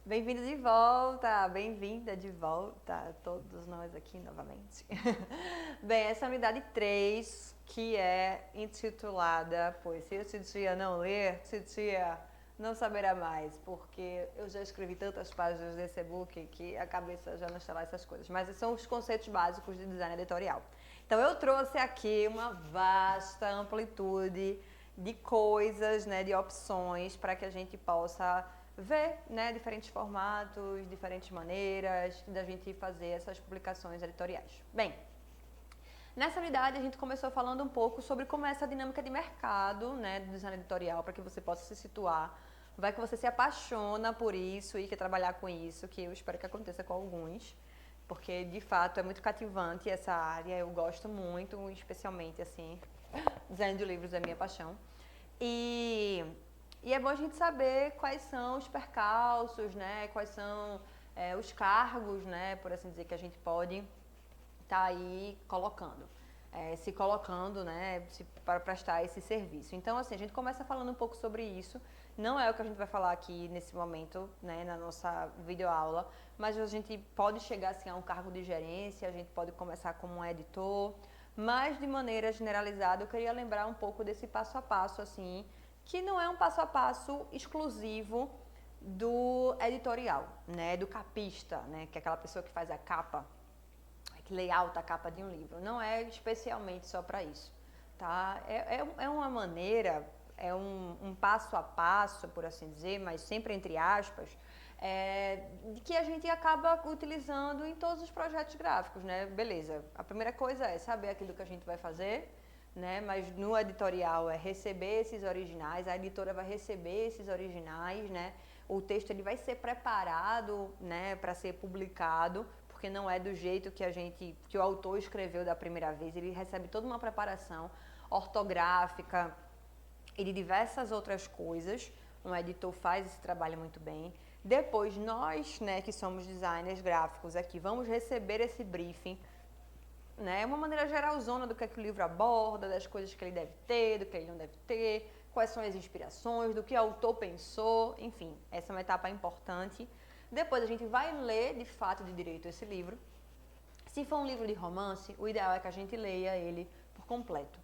Bem-vindo de volta, bem-vinda de volta a todos nós aqui novamente. Bem, essa é a unidade 3, que é intitulada, pois se esse dia não ler, titia não saberá mais, porque eu já escrevi tantas páginas desse e-book que a cabeça já não está lá essas coisas. Mas esses são os conceitos básicos de design editorial. Então eu trouxe aqui uma vasta amplitude de coisas, né, de opções para que a gente possa ver, né, diferentes formatos, diferentes maneiras da gente fazer essas publicações editoriais. Bem, nessa unidade a gente começou falando um pouco sobre como é essa dinâmica de mercado, né, do design editorial, para que você possa se situar. Vai que você se apaixona por isso e quer trabalhar com isso, que eu espero que aconteça com alguns, porque de fato é muito cativante essa área, eu gosto muito, especialmente assim, design de livros é minha paixão. E, e é bom a gente saber quais são os percalços, né? Quais são os cargos, né? Por assim dizer, que a gente pode estar aí colocando. Se colocando, né, para prestar esse serviço. Então, assim, a gente começa falando um pouco sobre isso. Não é o que a gente vai falar aqui nesse momento, né, na nossa videoaula, mas a gente pode chegar assim, a um cargo de gerência, a gente pode começar como um editor, mas de maneira generalizada eu queria lembrar um pouco desse passo a passo, assim, que não é um passo a passo exclusivo do editorial, né, do capista, né, que é aquela pessoa que faz a capa, que layout a capa de um livro. Não é especialmente só para isso, tá? É uma maneira, é um passo a passo, por assim dizer, mas sempre entre aspas, de que a gente acaba utilizando em todos os projetos gráficos, né? Beleza, a primeira coisa é saber aquilo que a gente vai fazer, né? Mas no editorial é receber esses originais, a editora vai receber esses originais, né? O texto ele vai ser preparado, né, para ser publicado, porque não é do jeito que o autor escreveu da primeira vez, ele recebe toda uma preparação ortográfica e de diversas outras coisas. Um editor faz esse trabalho muito bem. Depois nós, né, que somos designers gráficos aqui, vamos receber esse briefing, né, uma maneira geralzona do que o livro aborda, das coisas que ele deve ter, do que ele não deve ter, quais são as inspirações, do que o autor pensou, enfim, essa é uma etapa importante. Depois a gente vai ler, de fato, de direito esse livro. Se for um livro de romance, o ideal é que a gente leia ele por completo.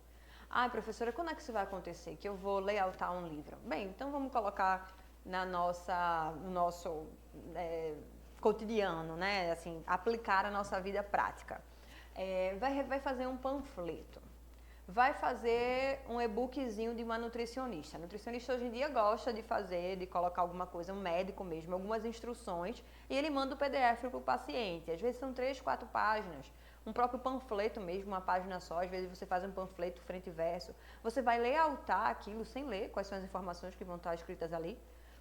Ai, professora, quando é que isso vai acontecer? Que eu vou layoutar um livro? Bem, então vamos colocar no nosso cotidiano, né? Assim, aplicar a nossa vida prática. Vai fazer um panfleto. Vai fazer um e-bookzinho de uma nutricionista. A nutricionista hoje em dia gosta de fazer, de colocar alguma coisa, um médico mesmo, algumas instruções, e ele manda o PDF para o paciente. Às vezes são 3, 4 páginas. Um próprio panfleto mesmo, uma página só, às vezes você faz um panfleto frente e verso. Você vai layoutar aquilo sem ler quais são as informações que vão estar escritas ali.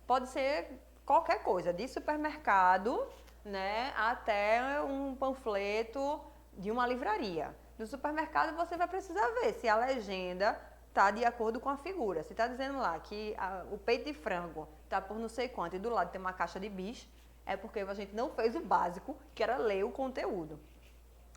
Pode ser qualquer coisa, de supermercado, né, até um panfleto de uma livraria. No supermercado você vai precisar ver se a legenda está de acordo com a figura. Se está dizendo lá que o peito de frango está por não sei quanto e do lado tem uma caixa de bis, é porque a gente não fez o básico, que era ler o conteúdo.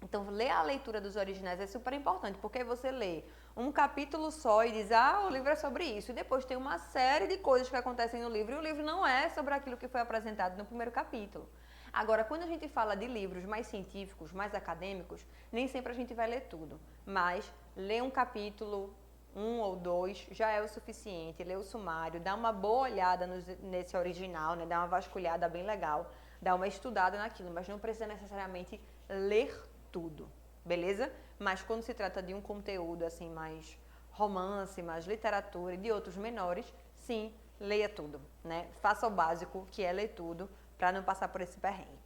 Então, ler a leitura dos originais é super importante, porque você lê um capítulo só e diz, o livro é sobre isso. E depois tem uma série de coisas que acontecem no livro, e o livro não é sobre aquilo que foi apresentado no primeiro capítulo. Agora, quando a gente fala de livros mais científicos, mais acadêmicos, nem sempre a gente vai ler tudo. Mas ler um capítulo, um ou dois, já é o suficiente. Ler o sumário, dar uma boa olhada nesse original, né? Dar uma vasculhada bem legal, dar uma estudada naquilo, mas não precisa necessariamente ler tudo, beleza? Mas quando se trata de um conteúdo assim mais romance, mais literatura e de outros menores, sim, leia tudo, né? Faça o básico, que é ler tudo, para não passar por esse perrengue.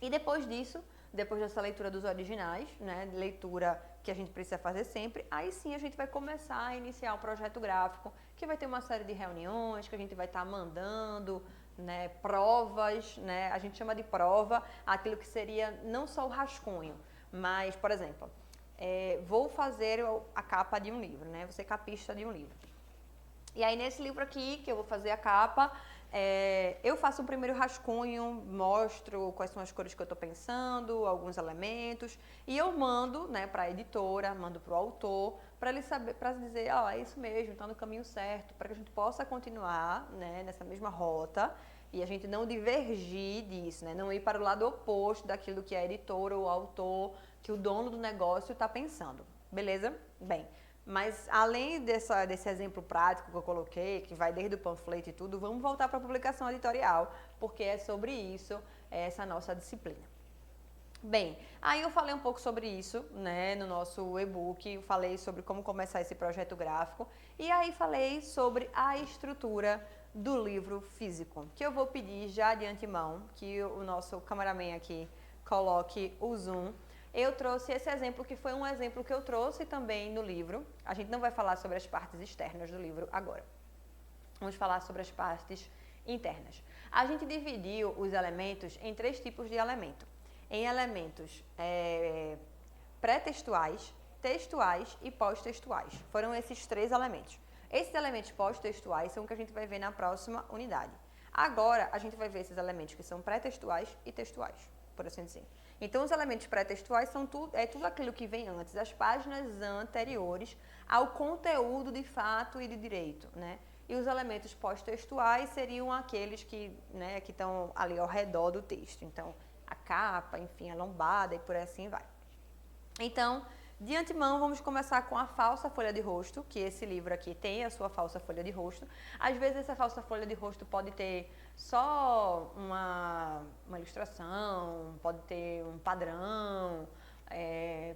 E depois disso, depois dessa leitura dos originais, né, leitura que a gente precisa fazer sempre, aí sim a gente vai começar a iniciar o projeto gráfico, que vai ter uma série de reuniões, que a gente vai estar mandando, né, provas, né, a gente chama de prova aquilo que seria não só o rascunho, mas, por exemplo, vou fazer a capa de um livro, né, vou ser capista de um livro. E aí nesse livro aqui, que eu vou fazer a capa, eu faço um primeiro rascunho, mostro quais são as cores que eu estou pensando, alguns elementos, e eu mando, né, para a editora, mando para o autor, para ele saber, para dizer, é isso mesmo, está no caminho certo, para que a gente possa continuar, né, nessa mesma rota E a gente não divergir disso, né? Não ir para o lado oposto daquilo que a editora ou o autor, que o dono do negócio está pensando. Beleza? Bem, mas além desse exemplo prático que eu coloquei, que vai desde o panfleto e tudo, vamos voltar para a publicação editorial, porque é sobre isso, essa nossa disciplina. Bem, aí eu falei um pouco sobre isso, né, no nosso e-book, falei sobre como começar esse projeto gráfico e aí falei sobre a estrutura do livro físico, que eu vou pedir já de antemão que o nosso cameraman aqui coloque o zoom. Eu trouxe esse exemplo, que foi um exemplo que eu trouxe também no livro. A gente não vai falar sobre as partes externas do livro agora. Vamos falar sobre as partes internas. A gente dividiu os elementos em 3 tipos de elemento. Em elementos pré-textuais, textuais e pós-textuais. Foram esses 3 elementos. Esses elementos pós-textuais são o que a gente vai ver na próxima unidade. Agora, a gente vai ver esses elementos que são pré-textuais e textuais, por assim dizer. Então, os elementos pré-textuais são tudo aquilo que vem antes, as páginas anteriores ao conteúdo de fato e de direito, né? E os elementos pós-textuais seriam aqueles que estão ali ao redor do texto. Então, a capa, enfim, a lombada e por assim vai. Então, de antemão, vamos começar com a falsa folha de rosto, que esse livro aqui tem a sua falsa folha de rosto. Às vezes, essa falsa folha de rosto pode ter só uma ilustração, pode ter um padrão,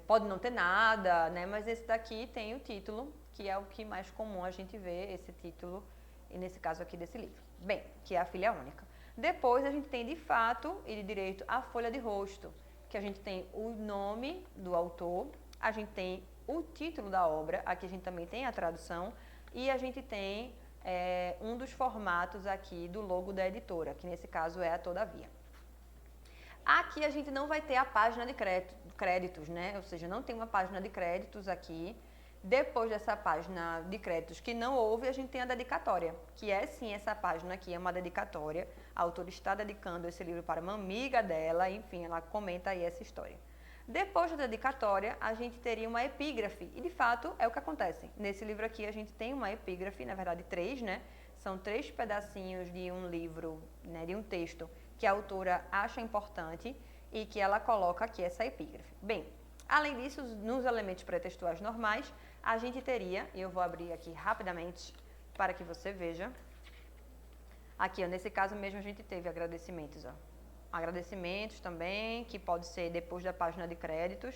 pode não ter nada, né? Mas esse daqui tem o título, que é o que mais comum a gente vê, esse título, e nesse caso aqui desse livro. Bem, que é a filha única. Depois a gente tem de fato e de direito a folha de rosto, que a gente tem o nome do autor, a gente tem o título da obra, aqui a gente também tem a tradução, e a gente tem um dos formatos aqui do logo da editora, que nesse caso é a Todavia. Aqui a gente não vai ter a página de créditos, né? Ou seja, não tem uma página de créditos aqui. Depois dessa página de créditos que não houve, a gente tem a dedicatória, que é sim, essa página aqui é uma dedicatória. A autora está dedicando esse livro para uma amiga dela, enfim, ela comenta aí essa história. Depois da dedicatória, a gente teria uma epígrafe, e de fato é o que acontece. Nesse livro aqui a gente tem uma epígrafe, na verdade 3, né? São 3 pedacinhos de um livro, né, de um texto que a autora acha importante e que ela coloca aqui essa epígrafe. Bem, além disso, nos elementos pré-textuais normais, a gente teria, e eu vou abrir aqui rapidamente para que você veja. Aqui, ó, nesse caso mesmo, a gente teve agradecimentos, ó. Agradecimentos também, que pode ser depois da página de créditos.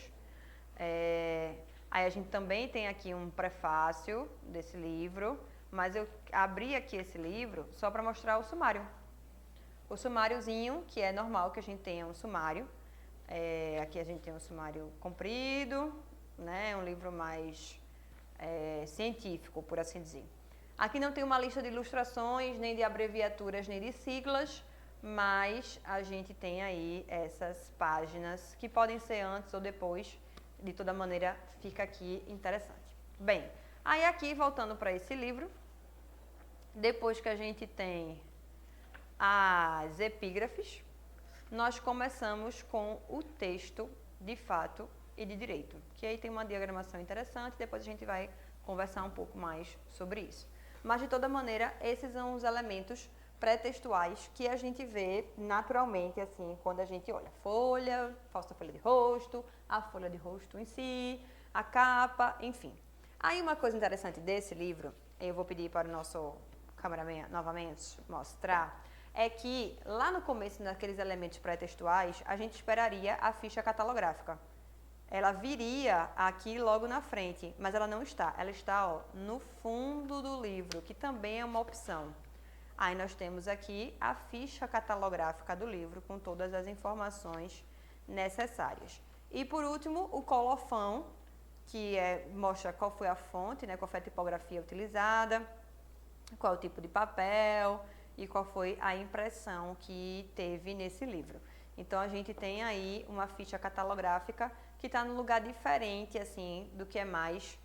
Aí a gente também tem aqui um prefácio desse livro, mas eu abri aqui esse livro só para mostrar o sumário. O sumáriozinho, que é normal que a gente tenha um sumário. Aqui a gente tem um sumário comprido, né, um livro mais científico, por assim dizer. Aqui não tem uma lista de ilustrações, nem de abreviaturas, nem de siglas, mas a gente tem aí essas páginas que podem ser antes ou depois, de toda maneira fica aqui interessante. Bem, aí aqui voltando para esse livro, depois que a gente tem as epígrafes, nós começamos com o texto de fato e de direito, que aí tem uma diagramação interessante, depois a gente vai conversar um pouco mais sobre isso. Mas, de toda maneira, esses são os elementos pré-textuais que a gente vê naturalmente, assim, quando a gente olha folha, falsa folha de rosto, a folha de rosto em si, a capa, enfim. Aí, uma coisa interessante desse livro, eu vou pedir para o nosso cameraman novamente mostrar, é que lá no começo, naqueles elementos pré-textuais, a gente esperaria a ficha catalográfica. Ela viria aqui logo na frente, mas ela não está. Ela está, ó, no fundo do livro, que também é uma opção. Aí nós temos aqui a ficha catalográfica do livro, com todas as informações necessárias. E por último, o colofão, que mostra qual foi a fonte, né, qual foi a tipografia utilizada, qual é o tipo de papel e qual foi a impressão que teve nesse livro. Então, a gente tem aí uma ficha catalográfica que está num lugar diferente, assim, do que é mais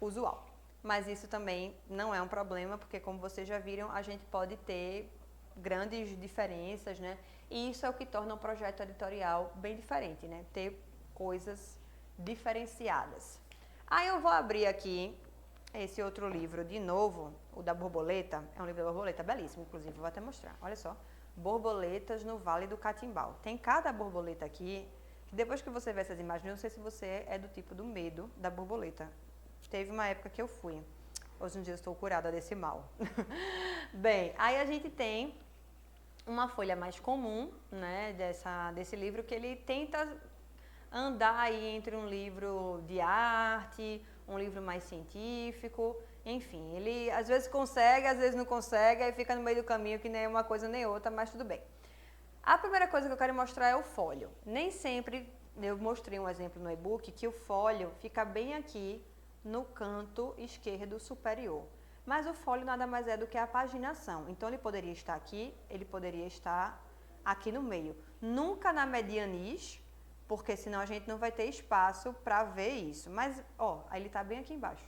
usual. Mas isso também não é um problema, porque, como vocês já viram, a gente pode ter grandes diferenças, né? E isso é o que torna o projeto editorial bem diferente, né? Ter coisas diferenciadas. Aí eu vou abrir aqui esse outro livro de novo, o da borboleta. É um livro da borboleta, belíssimo, inclusive, vou até mostrar. Olha só, Borboletas no Vale do Catimbau. Tem cada borboleta aqui, que depois que você vê essas imagens, eu não sei se você é do tipo do medo da borboleta. Teve uma época que eu fui. Hoje em dia eu estou curada desse mal. Bem, aí a gente tem uma folha mais comum, né, desse livro, que ele tenta andar aí entre um livro de arte, um livro mais científico, enfim, ele às vezes consegue, às vezes não consegue, aí fica no meio do caminho que nem uma coisa nem outra, mas tudo bem. A primeira coisa que eu quero mostrar é o fólio. Nem sempre, eu mostrei um exemplo no e-book, que o fólio fica bem aqui no canto esquerdo superior. Mas o fólio nada mais é do que a paginação. Então ele poderia estar aqui, ele poderia estar aqui no meio. Nunca na medianis, porque senão a gente não vai ter espaço para ver isso. Mas, ó, ele está bem aqui embaixo.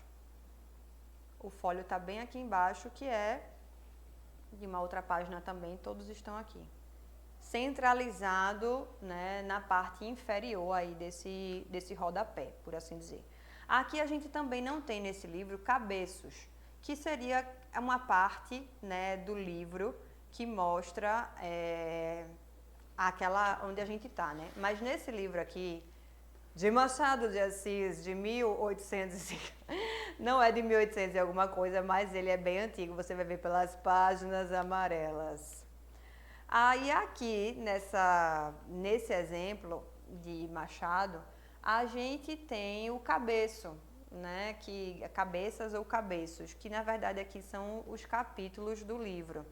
O fólio está bem aqui embaixo, que é de uma outra página também, todos estão aqui. Centralizado, né, na parte inferior aí desse rodapé, por assim dizer. Aqui a gente também não tem nesse livro cabeços, que seria uma parte, né, do livro que mostra aquela onde a gente está, né? Mas nesse livro aqui, de Machado de Assis, de 1800, não é de 1800 e alguma coisa, mas ele é bem antigo, você vai ver pelas páginas amarelas. Aí aqui, nesse exemplo de Machado, a gente tem o cabeço, né? Cabeças ou cabeços, que na verdade aqui são os capítulos do livro.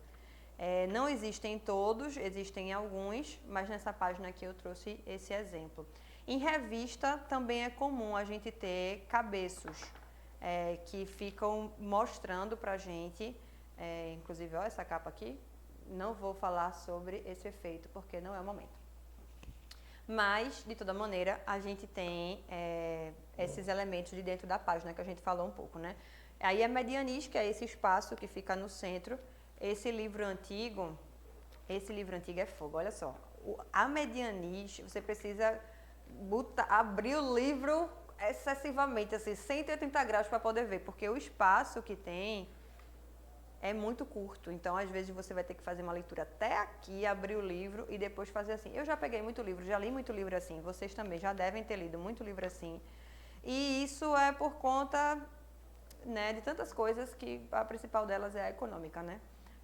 Não existem todos, existem alguns, mas nessa página aqui eu trouxe esse exemplo. Em revista também é comum a gente ter cabeços, que ficam mostrando pra gente, inclusive, ó, essa capa aqui, não vou falar sobre esse efeito porque não é o momento. Mas, de toda maneira, a gente tem esses elementos de dentro da página que a gente falou um pouco, né? Aí a medianis, que é esse espaço que fica no centro. Esse livro antigo é fogo, olha só. A medianis, você precisa abrir o livro excessivamente, assim, 180 graus para poder ver, porque o espaço que tem é muito curto. Então, às vezes, você vai ter que fazer uma leitura até aqui, abrir o livro e depois fazer assim. Eu já peguei muito livro, já li muito livro assim. Vocês também já devem ter lido muito livro assim. E isso é por conta, né, de tantas coisas, que a principal delas é a econômica, né?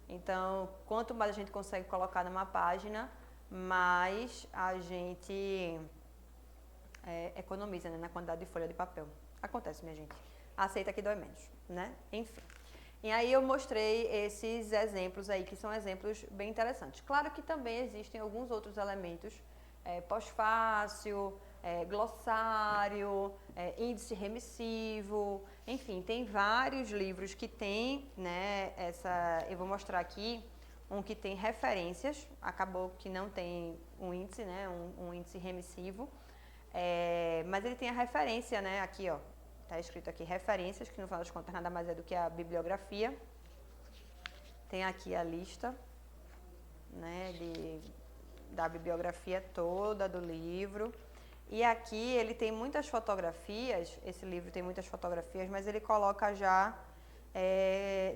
Então, quanto mais a gente consegue colocar numa página, mais a gente economiza, né, na quantidade de folha de papel. Acontece, minha gente. Aceita que dói menos, né? Enfim. E aí eu mostrei esses exemplos aí, que são exemplos bem interessantes. Claro que também existem alguns outros elementos, pós-fácil, glossário, índice remissivo, enfim, tem vários livros que tem, né, eu vou mostrar aqui um que tem referências, acabou que não tem um índice, né, um índice remissivo, mas ele tem a referência, né, aqui, ó, tá escrito aqui referências, que no final das contas nada mais é do que a bibliografia. Tem aqui a lista, né, da bibliografia toda do livro. E aqui ele tem muitas fotografias, esse livro tem muitas fotografias, mas ele coloca já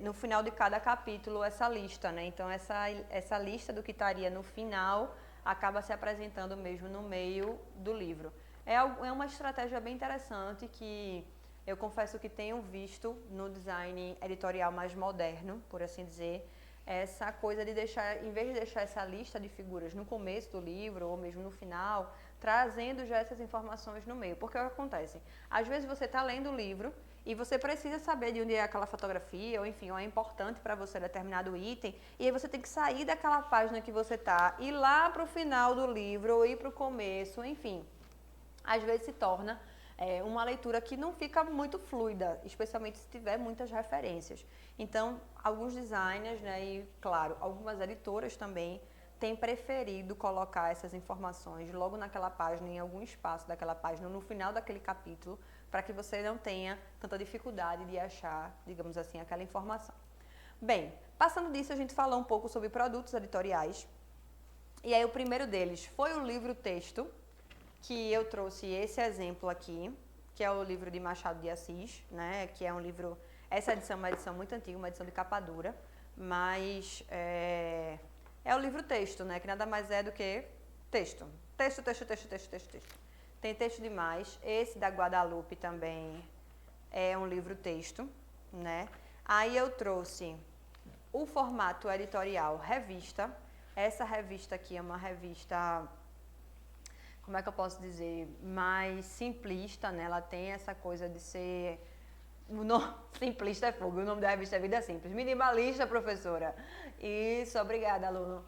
no final de cada capítulo essa lista, né? Então essa lista do que estaria no final acaba se apresentando mesmo no meio do livro. É uma estratégia bem interessante que eu confesso que tenho visto no design editorial mais moderno, por assim dizer, essa coisa de deixar, em vez de deixar essa lista de figuras no começo do livro ou mesmo no final, trazendo já essas informações no meio. Porque o que acontece? Às vezes você está lendo o livro e você precisa saber de onde é aquela fotografia, ou enfim, ou é importante para você determinado item, e aí você tem que sair daquela página que você está, ir lá para o final do livro, ou ir para o começo, enfim. Às vezes se torna uma leitura que não fica muito fluida, especialmente se tiver muitas referências. Então, alguns designers, né, e claro, algumas editoras também têm preferido colocar essas informações logo naquela página, em algum espaço daquela página, no final daquele capítulo, para que você não tenha tanta dificuldade de achar, digamos assim, aquela informação. Bem, passando disso, a gente falou um pouco sobre produtos editoriais. E aí o primeiro deles foi o livro-texto, que eu trouxe esse exemplo aqui, que é o livro de Machado de Assis, né, que é um livro, essa edição é uma edição muito antiga, uma edição de capa dura, mas é é o livro texto, né? Que nada mais é do que texto. Texto, texto, texto, texto, texto, texto. Tem texto demais. Esse da Guadalupe também é um livro texto, né? Aí eu trouxe o formato editorial revista. Essa revista aqui é uma revista, como é que eu posso dizer, mais simplista, né? Ela tem essa coisa de ser... Simplista é fogo, o nome da revista é Vida Simples. Minimalista, professora. Isso, obrigada, aluno.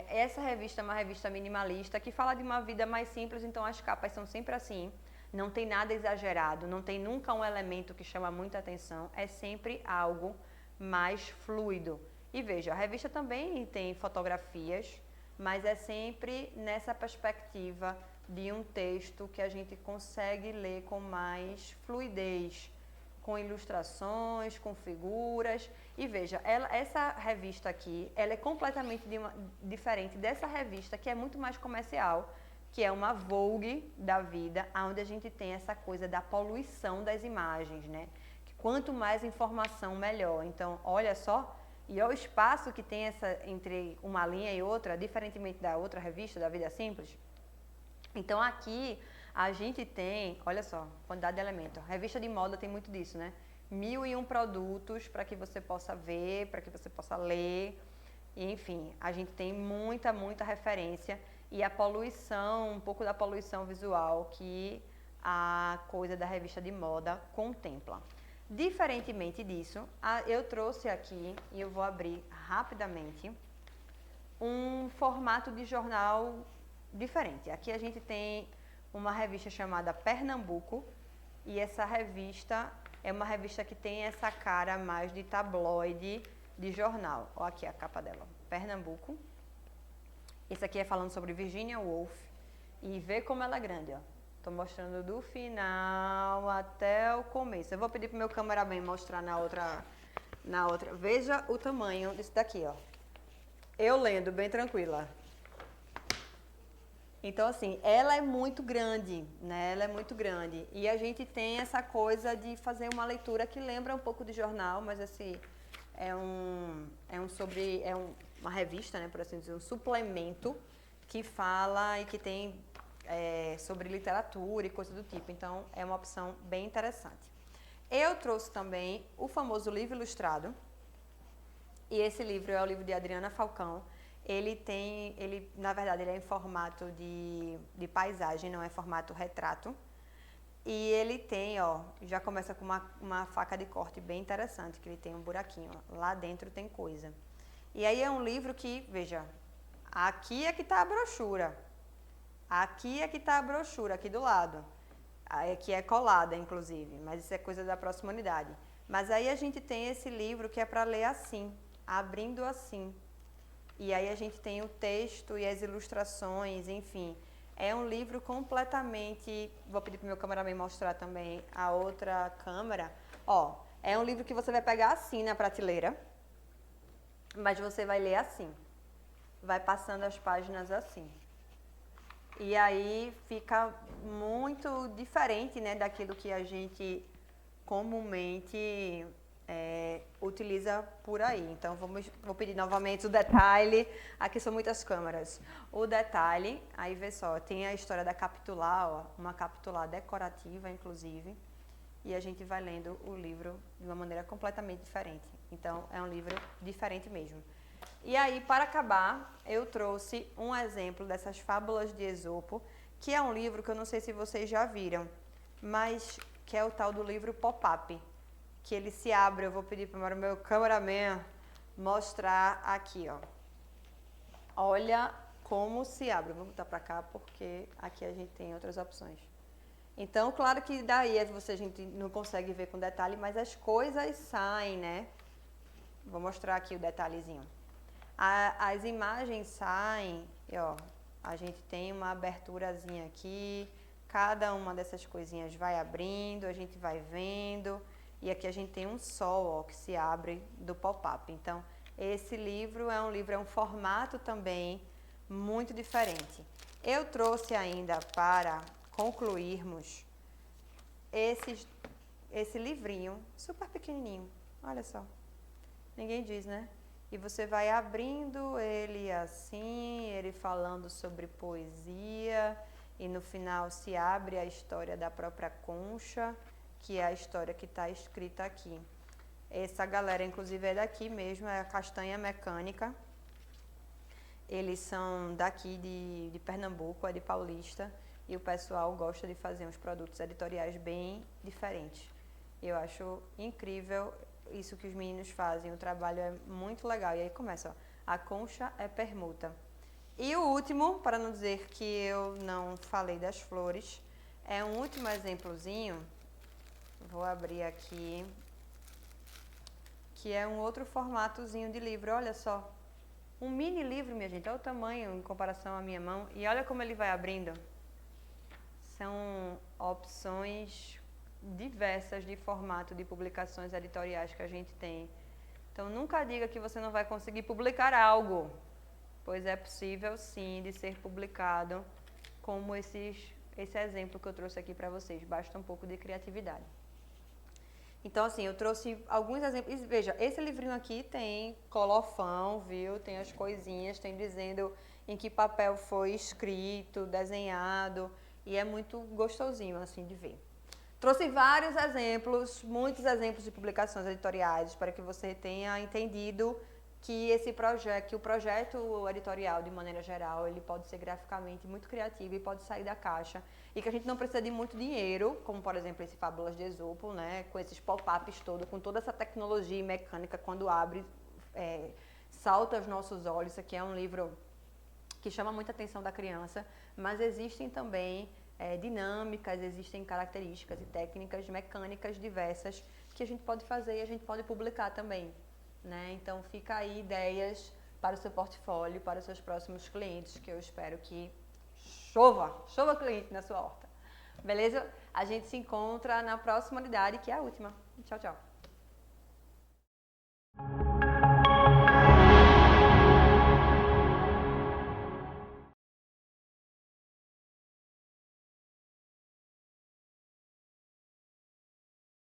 Essa revista é uma revista minimalista que fala de uma vida mais simples, então as capas são sempre assim. Não tem nada exagerado, não tem nunca um elemento que chama muita atenção, é sempre algo mais fluido. E veja, a revista também tem fotografias, mas é sempre nessa perspectiva de um texto que a gente consegue ler com mais fluidez, com ilustrações, com figuras. E veja, essa revista aqui, ela é completamente diferente dessa revista que é muito mais comercial, que é uma Vogue da vida, onde a gente tem essa coisa da poluição das imagens, né? Que quanto mais informação, melhor. Então, olha só, e olha o espaço que tem entre uma linha e outra, diferentemente da outra revista, da Vida Simples. Então, aqui a gente tem, olha só, quantidade de elementos. Revista de moda tem muito disso, né? 1001 produtos para que você possa ver, para que você possa ler. E, enfim, a gente tem muita, muita referência. E a poluição, um pouco da poluição visual que a coisa da revista de moda contempla. Diferentemente disso, eu trouxe aqui, e eu vou abrir rapidamente, um formato de jornal diferente. Aqui a gente tem uma revista chamada Pernambuco, e essa revista é uma revista que tem essa cara mais de tabloide de jornal. Olha aqui a capa dela, Pernambuco. Esse aqui é falando sobre Virginia Woolf, e vê como ela é grande, ó. Tô mostrando do final até o começo. Eu vou pedir pro meu cameraman mostrar na outra. Veja o tamanho disso daqui, ó. Eu lendo, bem tranquila. Então, assim, ela é muito grande, né? Ela é muito grande. E a gente tem essa coisa de fazer uma leitura que lembra um pouco de jornal, mas assim, uma revista, né, por assim dizer, um suplemento que fala e que tem sobre literatura e coisa do tipo. Então, é uma opção bem interessante. Eu trouxe também o famoso livro ilustrado. E esse livro é o livro de Adriana Falcão. Na verdade, ele é em formato de paisagem, não é formato retrato. E ele tem, ó, já começa com uma faca de corte bem interessante, que ele tem um buraquinho, ó, lá dentro tem coisa. E aí é um livro que, veja, aqui é que está a brochura. Aqui é que está a brochura, aqui do lado. Aqui é colada, inclusive, mas isso é coisa da próxima unidade. Mas aí a gente tem esse livro que é para ler assim, abrindo assim. E aí a gente tem o texto e as ilustrações, enfim. É um livro completamente... Vou pedir para o meu cameraman mostrar também a outra câmera. Ó, é um livro que você vai pegar assim na prateleira, mas você vai ler assim. Vai passando as páginas assim. E aí fica muito diferente, né, daquilo que a gente comumente utiliza por aí. Então, vou pedir novamente o detalhe. Aqui são muitas câmeras. O detalhe, aí vê só, tem a história da capitular, ó, uma capitular decorativa, inclusive. E a gente vai lendo o livro de uma maneira completamente diferente. Então, é um livro diferente mesmo. E aí, para acabar, eu trouxe um exemplo dessas Fábulas de Esopo, que é um livro que eu não sei se vocês já viram, mas que é o tal do livro pop-up, que ele se abre. Eu vou pedir para o meu cameraman mostrar aqui, ó. Olha como se abre. Vou botar para cá porque aqui a gente tem outras opções. Então, claro que daí a gente não consegue ver com detalhe, mas as coisas saem, né? Vou mostrar aqui o detalhezinho. As imagens saem, e ó, a gente tem uma aberturazinha aqui, cada uma dessas coisinhas vai abrindo, a gente vai vendo, e aqui a gente tem um sol, ó, que se abre do pop-up. Então, esse livro é um formato também muito diferente. Eu trouxe ainda para concluirmos esse livrinho super pequenininho, olha só, ninguém diz, né? E você vai abrindo ele assim, ele falando sobre poesia, e no final se abre a história da própria concha, que é a história que está escrita aqui. Essa galera, inclusive, é daqui mesmo, é a Castanha Mecânica. Eles são daqui de Pernambuco, é de Paulista, e o pessoal gosta de fazer uns produtos editoriais bem diferentes. Eu acho incrível isso que os meninos fazem, o trabalho é muito legal. E aí começa, ó, a concha é permuta. E o último, para não dizer que eu não falei das flores, é um último exemplozinho, vou abrir aqui, que é um outro formatozinho de livro, olha só. Um mini livro, minha gente, olha o tamanho em comparação à minha mão. E olha como ele vai abrindo. São opções diversas de formato de publicações editoriais que a gente tem. Então, nunca diga que você não vai conseguir publicar algo, pois é possível, sim, de ser publicado, como esse exemplo que eu trouxe aqui para vocês. Basta um pouco de criatividade. Então, assim, eu trouxe alguns exemplos. Veja, esse livrinho aqui tem colofão, viu? Tem as coisinhas, tem dizendo em que papel foi escrito, desenhado, e é muito gostosinho, assim, de ver. Trouxe vários exemplos, muitos exemplos de publicações editoriais, para que você tenha entendido que que o projeto editorial, de maneira geral, ele pode ser graficamente muito criativo e pode sair da caixa. E que a gente não precisa de muito dinheiro, como, por exemplo, esse Fábulas de Esopo, né? Com esses pop-ups todos, com toda essa tecnologia mecânica, quando abre, salta aos nossos olhos. Isso aqui é um livro que chama muita atenção da criança, mas existem também dinâmicas, existem características e técnicas mecânicas diversas que a gente pode fazer e a gente pode publicar também, né? Então fica aí ideias para o seu portfólio, para os seus próximos clientes, que eu espero que chova cliente na sua horta. Beleza? A gente se encontra na próxima unidade, que é a última. Tchau, tchau.